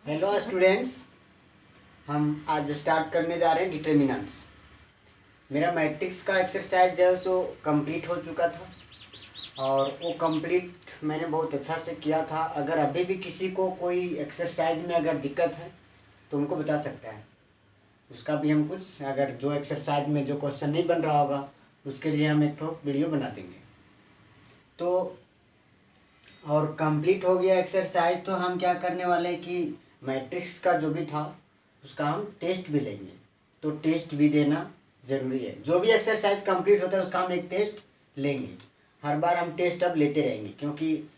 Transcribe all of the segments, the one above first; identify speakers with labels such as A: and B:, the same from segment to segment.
A: Hello students, हम आज start करने जा रहे हैं डिटर्मिनेंट्स। मेरा मैट्रिक्स का एक्सरसाइज जो है सो कंप्लीट हो चुका था और वो कंप्लीट मैंने बहुत अच्छा से किया था। अगर अभी भी किसी को कोई एक्सरसाइज में अगर दिक्कत है तो उनको बता सकता है, उसका भी हम कुछ अगर जो एक्सरसाइज में जो क्वेश्चन नहीं बन रहा होगा उसके लिए हम एक तो वीडियो बना देंगे। तो और कंप्लीट हो गया एक्सरसाइज, तो हम क्या करने वाले हैं कि मैट्रिक्स का जो भी था उसका हम टेस्ट भी लेंगे। तो टेस्ट भी देना ज़रूरी है। जो भी एक्सरसाइज कंप्लीट होता है उसका हम एक टेस्ट लेंगे। हर बार हम टेस्ट अब लेते रहेंगे, क्योंकि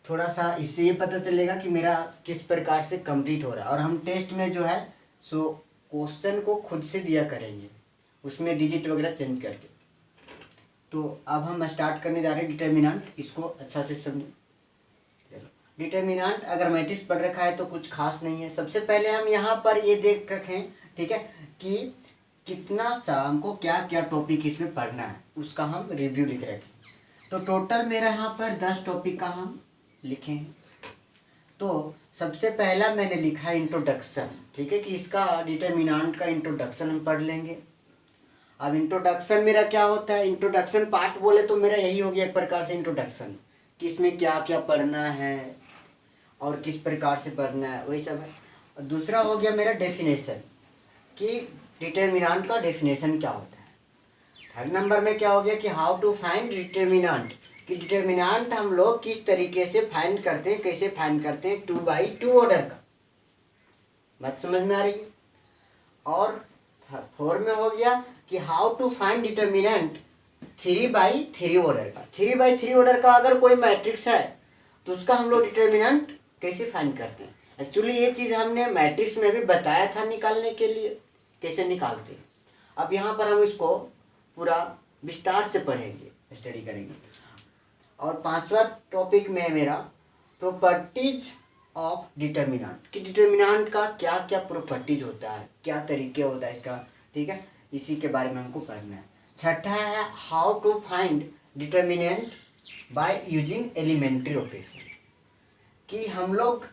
A: थोड़ा सा इससे ये पता चलेगा कि मेरा किस प्रकार से कंप्लीट हो रहा है। और हम टेस्ट में जो है सो क्वेश्चन को खुद से दिया करेंगे, उसमें डिजिट वगैरह चेंज करके। तो अब हम स्टार्ट करने जा रहे हैं डिटर्मिनेंट। इसको अच्छा से समझो। चलो, डिटर्मिनेंट अगर मैट्रिक्स पढ़ रखा है तो कुछ खास नहीं है। सबसे पहले हम यहाँ पर ये देख रखें, ठीक है, कि कितना सा हमको क्या क्या टॉपिक इसमें पढ़ना है, उसका हम रिव्यू लिख रखें। तो टोटल मेरा यहाँ पर 10 टॉपिक का हम लिखे हैं। तो सबसे पहला मैंने लिखा है इंट्रोडक्शन, ठीक है, कि इसका डिटर्मिनेंट का इंट्रोडक्शन हम पढ़ लेंगे। अब इंट्रोडक्शन मेरा क्या होता है, इंट्रोडक्शन पार्ट बोले तो मेरा यही हो गया एक प्रकार से इंट्रोडक्शन, कि इसमें क्या क्या पढ़ना है और किस प्रकार से पढ़ना है, वही सब है। और दूसरा हो गया मेरा डेफिनेशन, कि डिटर्मिनेंट का डेफिनेशन क्या होता है। थर्ड नंबर में क्या हो गया कि हाउ टू फाइंड डिटर्मिनेंट, कि डिटर्मिनेंट हम लोग किस तरीके से फाइंड करते हैं, कैसे फाइंड करते हैं 2x2 ऑर्डर का। बात समझ में आ रही है। और 4 में हो गया कि how to find determinant 3x3 order का। 3x3 ऑर्डर का अगर कोई मैट्रिक्स है तो उसका हम लोग डिटर्मिनेंट कैसे फाइंड करते हैं। एक्चुअली ये चीज़ हमने मैट्रिक्स में भी बताया था निकालने के लिए, कैसे निकालते हैं। अब यहाँ पर हम इसको पूरा विस्तार से पढ़ेंगे, स्टडी करेंगे। और 5वां टॉपिक में मेरा प्रॉपर्टीज ऑफ डिटर्मिनेंट, कि डिटर्मिनेंट का क्या क्या प्रॉपर्टीज होता है, क्या तरीके होता है इसका, ठीक है, इसी के बारे में हमको पढ़ना है। छठा है how to find determinant by using elementary operation, कि हम लोग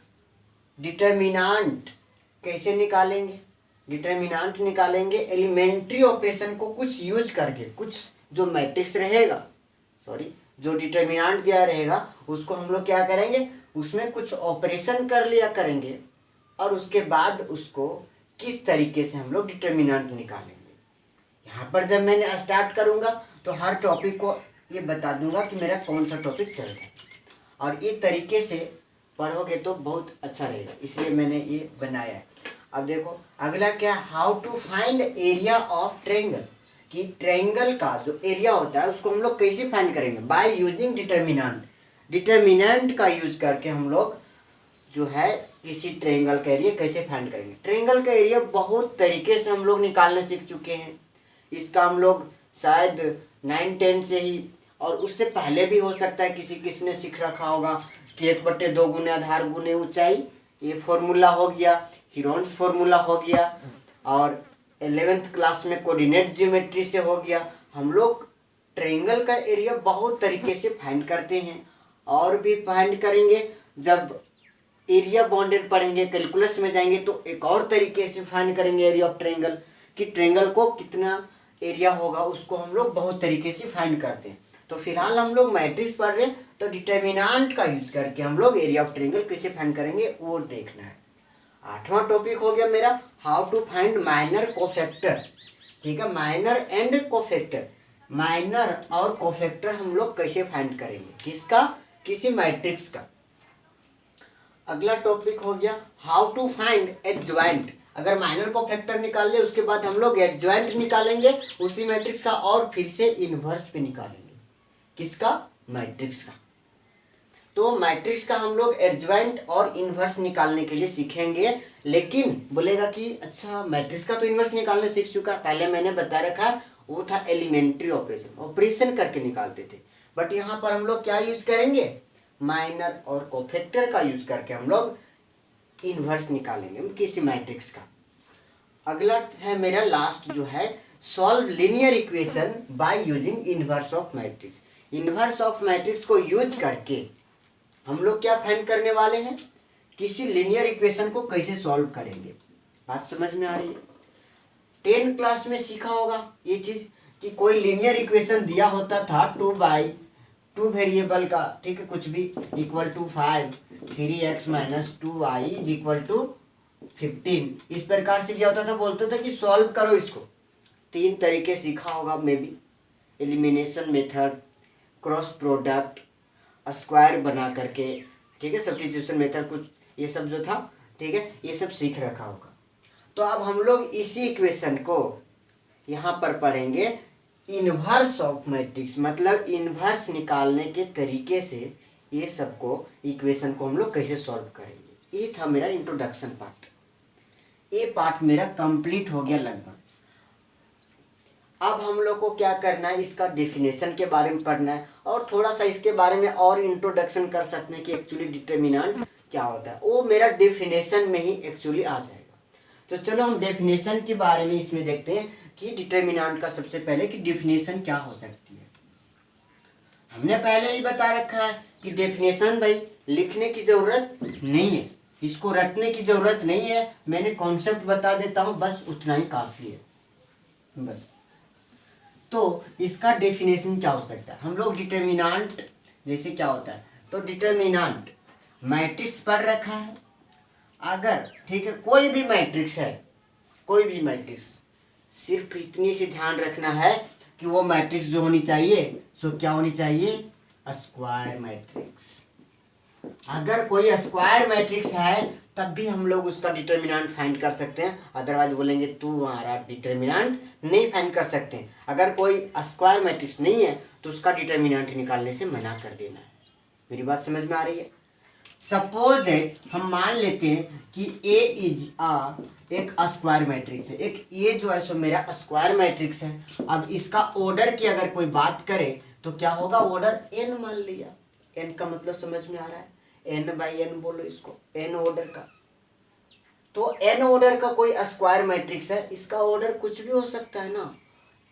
A: डिटर्मिनेंट कैसे निकालेंगे। डिटर्मिनेंट निकालेंगे एलिमेंट्री ऑपरेशन को कुछ यूज करके। कुछ जो मैट्रिक्स रहेगा, जो डिटर्मिनेंट दिया रहेगा उसको हम लोग क्या करेंगे, उसमें कुछ ऑपरेशन कर लिया करेंगे और उसके बाद उसको किस तरीके से हम लोग डिटर्मिनेंट निकालेंगे। यहाँ पर जब मैंने स्टार्ट करूँगा तो हर टॉपिक को ये बता दूंगा कि मेरा कौन सा टॉपिक चल रहा है, और ये तरीके से पढ़ोगे तो बहुत अच्छा रहेगा, इसलिए मैंने ये बनाया है। अब देखो अगला क्या, how to find area of triangle, कि ट्रायंगल का जो एरिया होता है उसको हम लोग कैसे फाइंड करेंगे, बाय यूजिंग डिटर्मिनेंट। डिटर्मिनेंट का यूज करके हम लोग जो है किसी ट्रायंगल का एरिया कैसे फाइंड करेंगे। ट्रायंगल का एरिया बहुत तरीके से हम लोग निकालने सीख चुके हैं। इसका हम लोग शायद 9-10 से ही, और उससे पहले भी हो सकता है किसी ने सीख रखा होगा कि 1/2 गुने आधार गुने ऊंचाई, ये फॉर्मूला हो गया, हीरोन्स फॉर्मूला हो गया, और 11th क्लास में कोऑर्डिनेट ज्योमेट्री से हो गया। हम लोग ट्रायंगल का एरिया बहुत तरीके से फाइंड करते हैं, और भी फाइंड करेंगे। जब एरिया बाउंडेड पढ़ेंगे, कैलकुलस में जाएंगे तो एक और तरीके से फाइंड करेंगे एरिया ऑफ ट्रायंगल, कि ट्रायंगल को कितना एरिया होगा उसको हम लोग बहुत तरीके से फाइंड करते हैं। तो फिलहाल हम लोग मैट्रिक्स पढ़ रहे हैं, तो डिटर्मिनेंट का यूज करके हम लोग एरिया ऑफ ट्रायंगल कैसे फाइंड करेंगे वो देखना है। 8वां टॉपिक हो गया मेरा how to find minor cofactor, ठीक है, माइनर एंड कोफैक्टर। माइनर और कोफैक्टर हम लोग कैसे फाइंड करेंगे, किसका, किसी मैट्रिक्स का। अगला टॉपिक हो गया हाउ टू फाइंड एडजॉइंट। अगर माइनर कोफैक्टर निकाल ले उसके बाद हम लोग एडजॉइंट निकालेंगे उसी मैट्रिक्स का, और फिर से इन्वर्स भी निकालेंगे, किसका, मैट्रिक्स का। तो मैट्रिक्स का हम लोग एडजॉइंट और इन्वर्स निकालने के लिए सीखेंगे। लेकिन बोलेगा कि अच्छा मैट्रिक्स का तो इन्वर्स निकालने सीख चुका, पहले मैंने बता रखा वो था एलिमेंट्री ऑपरेशन, ऑपरेशन करके निकालते थे। बट यहाँ पर हम लोग क्या यूज करेंगे, माइनर और कोफैक्टर का यूज करके हम लोग इन्वर्स निकालेंगे किसी मैट्रिक्स का। अगला है मेरा लास्ट जो है solve linear equation by using inverse of matrix. Inverse of matrix को यूज करके हम लोग क्या फाइंड करने वाले हैं किसी लीनियर इक्वेशन को कैसे सॉल्व करेंगे। बात समझ में आ रही है। 10 क्लास में सीखा होगा ये चीज़ कि कोई लीनियर इक्वेशन दिया होता था 2 वेरिएबल का, ठीक है, कुछ भी equal to 5 3x minus 2y is equal to 15, इस प्रकार से क्या होता था, बोलते थे कि सॉल्व करो इसको। 3 तरीके सीखा होगा may be, elimination method, cross product, square बना करके, ठीक है, सब्स्टिट्यूशन मेथड, कुछ ये सब जो था, ठीक है, ये सब सीख रखा होगा। तो अब हम लोग इसी इक्वेशन को यहाँ पर पढ़ेंगे इन्वर्स ऑफ मैट्रिक्स, मतलब इन्वर्स निकालने के तरीके से ये सबको इक्वेशन को हम लोग कैसे सॉल्व करेंगे। ये था मेरा इंट्रोडक्शन पार्ट। ये पार्ट मेरा कंप्लीट हो गया लगभग। अब हम लोग को क्या करना है, इसका डेफिनेशन के बारे में पढ़ना है और थोड़ा सा इसके बारे में और इंट्रोडक्शन कर सकते हैं कि एक्चुअली डिटर्मिनेंट क्या होता है। वो मेरा डेफिनेशन में ही एक्चुअली आ जाएगा। तो चलो हम डेफिनेशन के बारे में इसमें देखते हैं कि डिटर्मिनेंट का सबसे पहले कि डेफिनेशन क्या हो सकती है। हमने पहले ही बता रखा है कि डेफिनेशन भाई लिखने की जरूरत नहीं है, इसको रटने की जरूरत नहीं है, मैंने कॉन्सेप्ट बता देता हूँ, बस उतना ही काफ़ी है बस। तो इसका डेफिनेशन क्या हो सकता है, हम लोग डिटर्मिनेंट जैसे क्या होता है, तो डिटर्मिनेंट मैट्रिक्स पढ़ रखा है अगर, ठीक है, कोई भी मैट्रिक्स है, कोई भी मैट्रिक्स, सिर्फ इतनी सी ध्यान रखना है कि वो मैट्रिक्स जो होनी चाहिए सो क्या होनी चाहिए, स्क्वायर मैट्रिक्स। अगर कोई स्क्वायर मैट्रिक्स है तब भी हम लोग उसका डिटर्मिनेंट फाइंड कर सकते हैं, अदरवाइज बोलेंगे तू हमारा डिटर्मिनेंट नहीं फाइंड कर सकते। अगर कोई स्क्वायर मैट्रिक्स नहीं है तो उसका डिटर्मिनेंट निकालने से मना कर देना है। मेरी बात समझ में आ रही है। सपोज दैट हम मान लेते हैं कि ए इज एक स्क्वायर मैट्रिक्स है, एक ये जो है सो मेरा स्क्वायर मैट्रिक्स है। अब इसका ऑर्डर की अगर कोई बात करे तो क्या होगा, ऑर्डर एन मान लिया। एन का मतलब समझ में आ रहा है, एन बाई एन बोलो इसको, एन ऑर्डर का। तो एन ऑर्डर का कोई स्क्वायर मैट्रिक्स है, इसका ऑर्डर कुछ भी हो सकता है ना,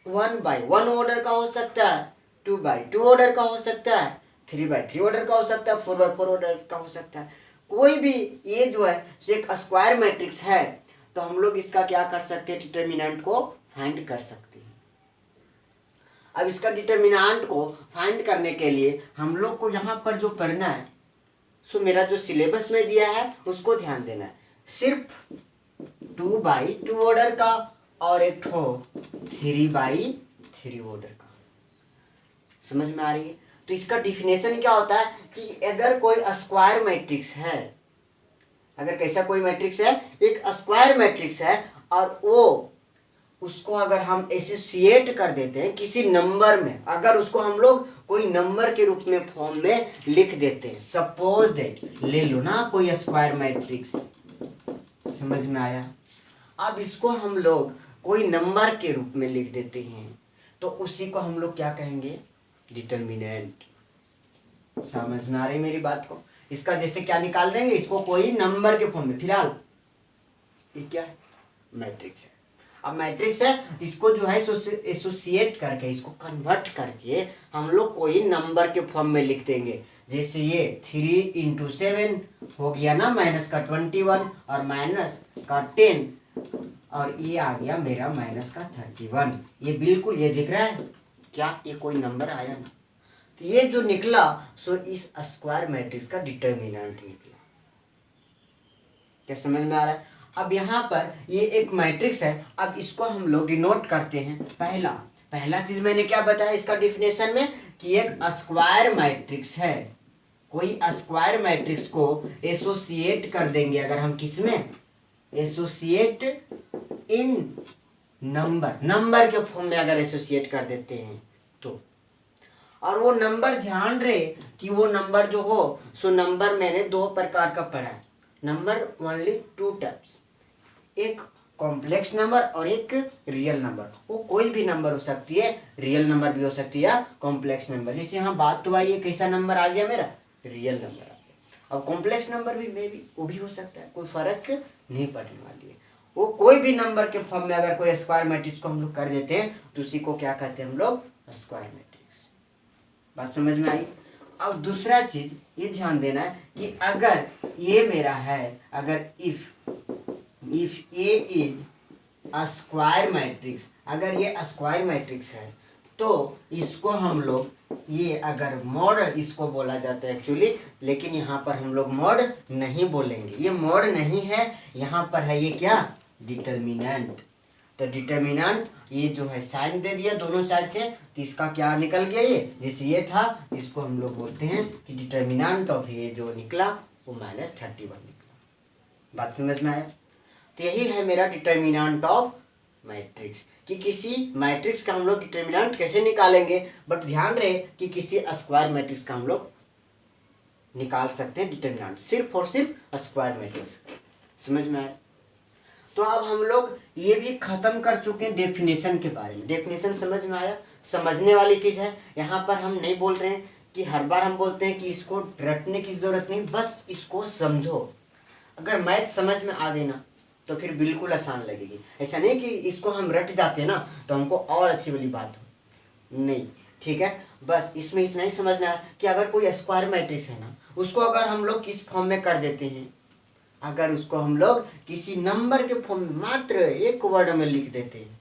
A: 1 बाई 1 ऑर्डर का हो सकता है, 2 बाई 2 ऑर्डर का हो सकता है, 3 बाई 3 ऑर्डर का हो सकता है, 4 बाई 4 ऑर्डर का हो सकता है। कोई भी ये जो है एक स्क्वायर मैट्रिक्स है तो हम लोग इसका क्या कर सकते हैं, डिटर्मिनेंट को फाइंड कर सकते हैं। अब इसका डिटर्मिनेंट को फाइंड करने के लिए हम लोग को यहाँ पर जो पढ़ना है सो मेरा जो सिलेबस में दिया है उसको ध्यान देना है। सिर्फ 2 बाई 2 ऑर्डर का और एक 3 बाई 3 ऑर्डर का, समझ में आ रही है। तो इसका डिफिनेशन क्या होता है कि अगर कोई स्क्वायर मैट्रिक्स है, अगर कैसा कोई मैट्रिक्स है, एक स्क्वायर मैट्रिक्स है और वो उसको अगर हम एसोसिएट कर देते हैं किसी नंबर में, अगर उसको हम लोग कोई नंबर के रूप में फॉर्म में लिख देते हैं, सपोज दैट ले लो ना कोई स्क्वायर मैट्रिक्स, समझ में आया। अब इसको हम लोग कोई नंबर के रूप में लिख देते हैं तो उसी को हम लोग क्या कहेंगे, डिटर्मिनेंट। समझ में आ रही मेरी बात को। इसका जैसे क्या निकाल देंगे, इसको कोई नंबर के फॉर्म में, फिलहाल ये क्या है, मैट्रिक्स है। अब मैट्रिक्स है, इसको जो है एसोसिएट करके, इसको कन्वर्ट करके हम लोग कोई नंबर के फॉर्म में लिख देंगे। जैसे ये 3 × 7 हो गया ना, माइनस का 21 और माइनस का 10 और ये आ गया मेरा माइनस का 31। ये बिल्कुल ये दिख रहा है क्या, ये कोई नंबर आया ना, तो ये जो निकला सो इस स्क्वायर मैट्रिक्स का डिटर्मिनेंट निकला। क्या समझ में आ रहा है। अब यहाँ पर ये एक मैट्रिक्स है, अब इसको हम लोग डिनोट करते हैं। पहला चीज मैंने क्या बताया इसका डिफिनेशन में कि एक स्क्वायर मैट्रिक्स है, कोई स्क्वायर मैट्रिक्स को एसोसिएट कर देंगे अगर हम किसमें, एसोसिएट इन नंबर के फॉर्म में अगर एसोसिएट कर देते हैं तो, और वो नंबर ध्यान रहे कि वो नंबर जो हो सो नंबर मैंने 2 प्रकार का पढ़ा है, नंबर ओनली 2 टाइप्स, एक कॉम्प्लेक्स नंबर और एक रियल नंबर। वो कोई भी नंबर हो सकती है, रियल नंबर भी हो सकती है, कॉम्प्लेक्स नंबर। जैसे यहाँ बात तो आई है कैसा नंबर आ गया मेरा, रियल नंबर आ गया। अब कॉम्प्लेक्स नंबर भी मे भी वो भी हो सकता है, कोई फर्क नहीं पड़ने वाली है। वो कोई भी नंबर के फॉर्म में अगर कोई स्क्वायर मैट्रिक्स को हम लोग कर देते हैं तो उसी को क्या कहते हैं हम लोग, स्क्वायर मैट्रिक्स। बात समझ में आई। अब दूसरा चीज ये ध्यान देना है कि अगर ये मेरा है, अगर if A is a square matrix, अगर ये स्क्वायर मैट्रिक्स है तो इसको हम लोग, ये अगर मॉड इसको बोला जाता है एक्चुअली, लेकिन यहाँ पर हम लोग मॉड नहीं बोलेंगे, ये मॉड नहीं है, यहाँ पर है ये क्या, डिटर्मिनेंट। तो डिटर्मिनेंट ये जो है साइन दे दिया दोनों साइड से, तो इसका क्या निकल गया, ये जैसे ये था इसको हम लोग बोलते हैं कि डिटर्मिनेंट ऑफ ये जो निकला वो -31 निकला। बात समझ में आया? तो यही है मेरा डिटर्मिनेंट ऑफ मैट्रिक्स, कि किसी मैट्रिक्स का हम लोग डिटर्मिनेंट कैसे निकालेंगे, बट ध्यान रहे कि किसी स्क्वायर मैट्रिक्स का हम लोग निकाल सकते हैं डिटर्मिनेंट, सिर्फ और सिर्फ स्क्वायर मैट्रिक्स। समझ में आया? तो अब हम लोग ये भी खत्म कर चुके हैं डेफिनेशन के बारे में। डेफिनेशन समझ में आया? समझने वाली चीज़ है, यहाँ पर हम नहीं बोल रहे हैं कि हर बार हम बोलते हैं कि इसको रटने की ज़रूरत नहीं, बस इसको समझो। अगर मैथ समझ में आ गई ना तो फिर बिल्कुल आसान लगेगी। ऐसा नहीं कि इसको हम रट जाते हैं ना तो हमको और अच्छी वाली बात हो, नहीं, ठीक है। बस इसमें इतना ही समझना है कि अगर कोई स्क्वायर मैट्रिक्स है ना, उसको अगर हम लोग किस फॉर्म में कर देते हैं, अगर उसको हम लोग किसी नंबर के फॉर्म में मात्र एक वर्ड में लिख देते हैं,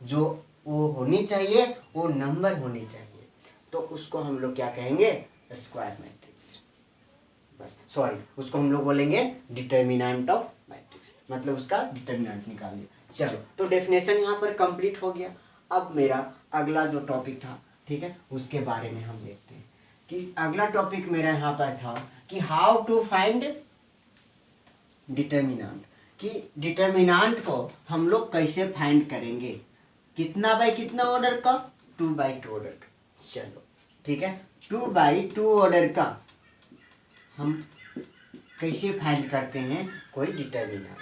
A: जो वो होनी चाहिए वो नंबर होनी चाहिए, तो उसको हम लोग क्या कहेंगे, स्क्वायर मैट्रिक्स। बस सॉरी, उसको हम लोग बोलेंगे डिटर्मिनेंट ऑफ मैट्रिक्स, मतलब उसका डिटर्मिनेंट निकालिए। चलो, तो डेफिनेशन यहाँ पर कंप्लीट हो गया। अब मेरा अगला जो टॉपिक था, ठीक है, उसके बारे में हम देखते हैं कि अगला टॉपिक मेरा यहाँ पर था कि हाउ टू फाइंड डिटर्मिनेंट, कि डिटर्मिनेंट को हम लोग कैसे फाइंड करेंगे, कितना बाई कितना ऑर्डर का, 2/2 ऑर्डर का। चलो ठीक है, 2/2 ऑर्डर का हम कैसे फाइंड करते हैं कोई डिटर्मिनेंट।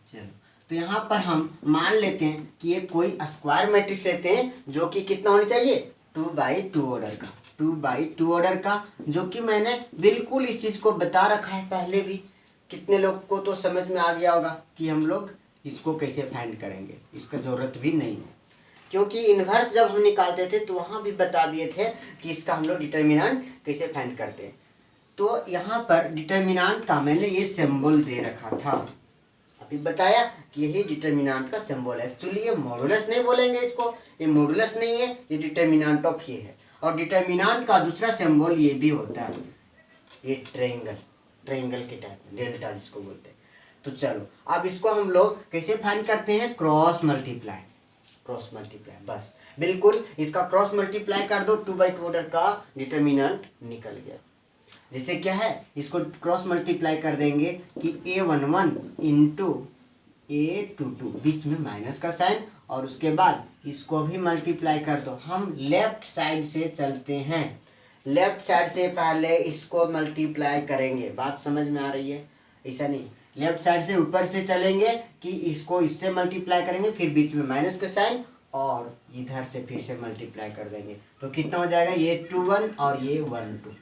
A: चलो, तो यहाँ पर हम मान लेते हैं कि ये कोई स्क्वायर मैट्रिक्स लेते हैं जो कि कितना होना चाहिए, 2/2 ऑर्डर का, 2/2 ऑर्डर का, जो कि मैंने बिल्कुल इस चीज़ को बता रखा है पहले भी। कितने लोग को तो समझ में आ गया होगा कि हम लोग इसको कैसे फाइंड करेंगे, इसका ज़रूरत भी नहीं है, क्योंकि इन्वर्स जब हम निकालते थे तो वहाँ भी बता दिए थे कि इसका हम लोग डिटर्मिनेंट कैसे फाइंड करते हैं। तो यहाँ पर डिटर्मिनेंट का मैंने ये सिंबल दे रखा था, अभी बताया कि यही डिटर्मिनेंट का सिंबल है। एक्चुअली ये मॉडुलस नहीं बोलेंगे इसको, ये मॉडुलस नहीं है, ये डिटर्मिनेंट ऑफ ये है। और डिटर्मिनेंट का दूसरा सिंबल ये भी होता है, ये ट्रायंगल, ट्रायंगल के टाइप में, डेल्टा जिसको बोलते हैं। तो चलो, अब इसको हम लोग कैसे फाइंड करते हैं, क्रॉस मल्टीप्लाई, क्रॉस मल्टीप्लाई, बस बिल्कुल इसका क्रॉस मल्टीप्लाई कर दो, 2/2 ऑर्डर का डिटर्मिनेंट निकल गया। जैसे क्या है, इसको क्रॉस मल्टीप्लाई कर देंगे कि A11 इंटू A22, बीच में माइनस का साइन, और उसके बाद इसको भी मल्टीप्लाई कर दो। हम लेफ्ट साइड से चलते हैं, लेफ्ट साइड से पहले इसको मल्टीप्लाई करेंगे। बात समझ में आ रही है? ऐसा नहीं, लेफ्ट साइड से ऊपर से चलेंगे कि इसको इससे मल्टीप्लाई करेंगे, फिर बीच में माइनस का साइन, और इधर से फिर से मल्टीप्लाई कर देंगे। तो कितना हो जाएगा, ये 21 और ये 12,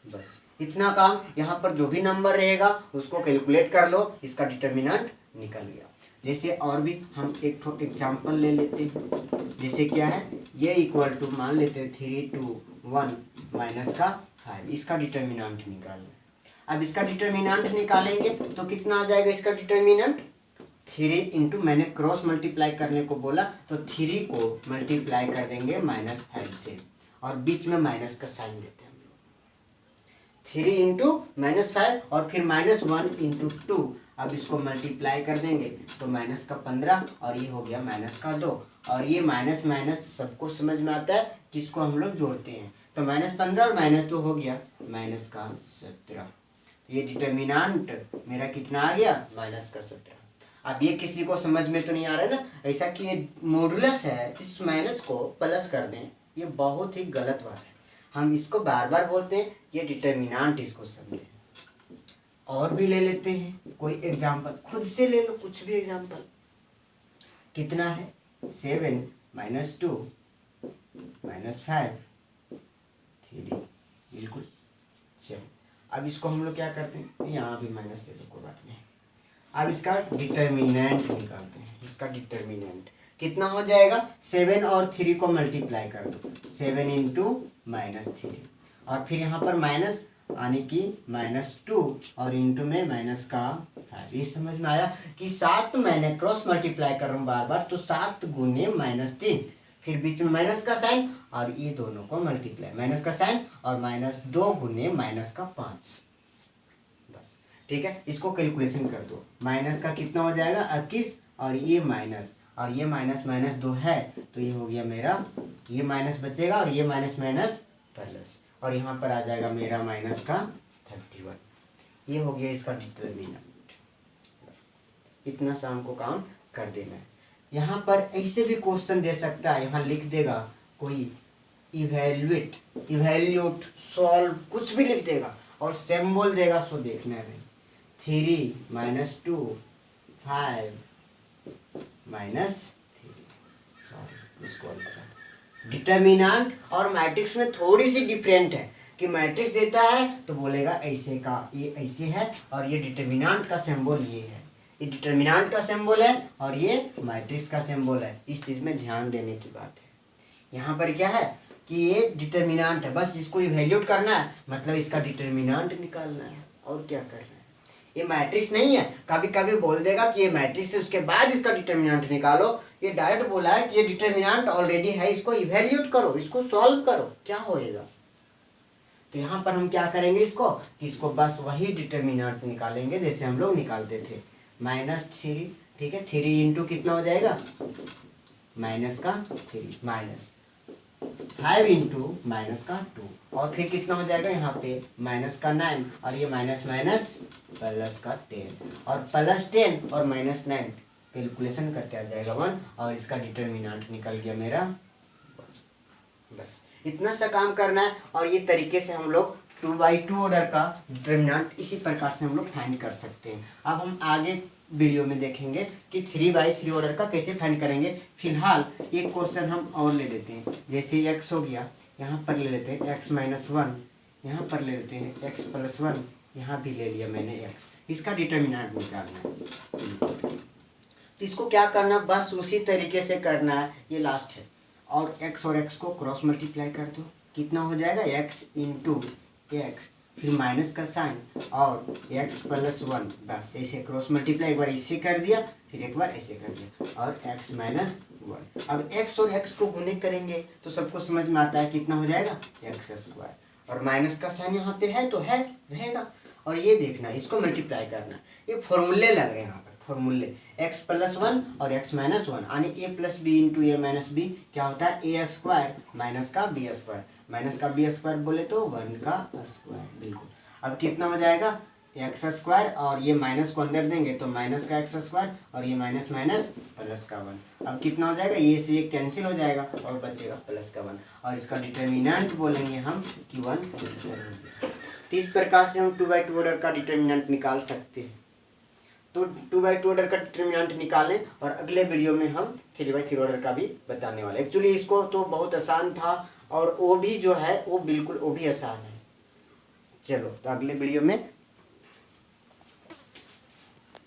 A: बस इतना काम। यहाँ पर जो भी नंबर रहेगा उसको कैलकुलेट कर लो, इसका डिटर्मिनेंट निकल गया। जैसे और भी हम एक ठो एग्जाम्पल ले लेते हैं, जैसे क्या है, ये इक्वल टू मान लेते हैं 3 2 1 माइनस का 5, इसका डिटर्मिनेंट निकालना है। अब इसका डिटर्मिनेंट निकालेंगे तो कितना आ जाएगा इसका डिटर्मिनेंट, 3 इंटू, मैंने क्रॉस मल्टीप्लाई करने को बोला तो 3 को मल्टीप्लाई कर देंगे -5 से, और बीच में माइनस का साइन देते हैं, 3 इंटू -5 और फिर -1 इंटू 2। अब इसको मल्टीप्लाई कर देंगे तो माइनस का 15 और ये हो गया माइनस का 2, और ये माइनस माइनस सबको समझ में आता है कि इसको हम लोग जोड़ते हैं, तो -15 और -2 हो गया माइनस का 17। ये डिटर्मिनेंट मेरा कितना आ गया, माइनस का 17। अब ये किसी को समझ में तो नहीं आ रहा है ना, ऐसा कि ये मॉडुलस है, इस माइनस को प्लस कर दें, ये बहुत ही गलत बात है। हम इसको बार बार बोलते हैं, ये डिटर्मिनेंट, इसको समझें। और भी ले लेते हैं कोई एग्जाम्पल, खुद से ले लो कुछ भी एग्जाम्पल। कितना है, 7 -2 -5 3, बिल्कुल। चलो, अब इसको हम लोग क्या करते हैं, यहाँ भी माइनस दे दो, कोई बात नहीं। अब इसका डिटर्मिनेंट निकालते हैं, इसका डिटर्मिनेंट कितना हो जाएगा, 7 और 3 को मल्टीप्लाई कर दो, 7 इंटू -3 और फिर यहाँ पर माइनस यानी कि -2 और इंटू में माइनस का 5। ये समझ में आया कि 7 मैंने क्रॉस मल्टीप्लाई कर रहा हूँ बार बार, तो 7 गुने -3, फिर बीच में माइनस का साइन और ये दोनों को मल्टीप्लाई, माइनस का साइन और -2 गुने माइनस का 5। बस ठीक है, इसको कैलकुलेशन कर दो। माइनस का कितना हो जाएगा 21 और ये माइनस और ये माइनस -2 है, तो ये हो गया मेरा, ये माइनस बचेगा और ये माइनस माइनस प्लस, और यहाँ पर आ जाएगा मेरा माइनस का 31। ये हो गया इसका डिटर्मिनेंट। बस इतना सा हमको काम कर देना है। यहाँ पर ऐसे भी क्वेश्चन दे सकता है, यहाँ लिख देगा कोई इवैल्यूट सॉल्व कुछ भी लिख देगा और सिंबल देगा, सो देखना है 3 -2 5 -3। सॉरी इसको ऐसा डिटर्मिनेंट और मैट्रिक्स में थोड़ी सी डिफरेंट है कि मैट्रिक्स देता है तो बोलेगा ऐसे का, ये ऐसे है और ये डिटर्मिनेंट का सिंबल ये है, ये डिटर्मिनेंट का सिंबल है और ये मैट्रिक्स का सिंबल है। इस चीज़ में ध्यान देने की बात है। यहाँ पर क्या है कि ये डिटर्मिनेंट है, बस इसको इवैल्यूएट करना है, मतलब इसका डिटर्मिनेंट निकालना है और क्या करना है। ये मैट्रिक्स नहीं है, कभी कभी बोल देगा कि ये मैट्रिक्स है उसके बाद इसका डिटर्मिनेंट निकालो। ये डायरेक्ट बोला है कि ये डिटर्मिनेंट ऑलरेडी है, इसको इवैल्यूएट करो, इसको सॉल्व करो, क्या होएगा। तो यहाँ पर हम क्या करेंगे, इसको बस वही डिटर्मिनेंट निकालेंगे जैसे हम लोग निकालते थे, -3। ठीक है, 3 इंटू कितना हो जाएगा माइनस का 3 माइनस 5 इंटू माइनस का 2 और फिर कितना हो जाएगा यहाँ पे माइनस का 9 और ये माइनस माइनस प्लस का 10 और प्लस 10 और -9 कैलकुलेशन करके आ जाएगा 1 और इसका डिटर्मिनेंट निकल गया मेरा 1। बस इतना सा काम करना है और ये तरीके से हम लोग 2/2 ऑर्डर का डिटर्मिनेंट इसी प्रकार से हम लोग फाइंड कर सकते हैं। अब हम आगे वीडियो में देखेंगे कि 3/3 ऑर्डर का कैसे फाइंड करेंगे। फिलहाल एक क्वेश्चन हम और ले लेते हैं, जैसे x हो गया, यहाँ पर ले लेते हैं x -1, यहाँ पर ले लेते हैं x + 1, यहाँ भी ले लिया मैंने x, इसका डिटर्मिनेंट निकालना है। तो इसको क्या करना, बस उसी तरीके से करना है, ये लास्ट है। और x और x को क्रॉस मल्टीप्लाई कर दो, कितना हो जाएगा x इंटू एक्स, फिर माइनस का साइन और x + 1, बस ऐसे क्रॉस मल्टीप्लाई, एक बार इससे कर दिया फिर एक बार ऐसे कर दिया और x - 1। अब x और x को गुने करेंगे तो सबको समझ में आता है कितना हो जाएगा x² और माइनस का साइन यहाँ पे है तो है रहेगा। और ये देखना, इसको मल्टीप्लाई करना, ये फॉर्मूले लग रहे हैं यहाँ पर, फॉर्मूले x + 1 और x - 1 यानी a + b into a - b क्या होता है a² माइनस का b², माइनस का b² बोले तो 1 का स्क्वायर, बिल्कुल। अब कितना हो जाएगा x² और ये माइनस को अंदर देंगे तो माइनस का x² और ये माइनस माइनस प्लस का 1। अब कितना हो जाएगा, ये से ये कैंसिल हो जाएगा और बचेगा प्लस का 1 और इसका डिटर्मिनेंट बोलेंगे हम कि 1 कैंसिल हो गया। तो इस प्रकार से हम 2/2 ऑर्डर का डिटर्मिनेंट निकाल सकते हैं। तो 2/2 ऑर्डर का डिटर्मिनेंट निकालें और अगले वीडियो में हम 3/3 ऑर्डर का भी बताने वाले। एक्चुअली इसको तो बहुत आसान था और वो भी जो है वो बिल्कुल वो भी आसान है। चलो तो अगले वीडियो में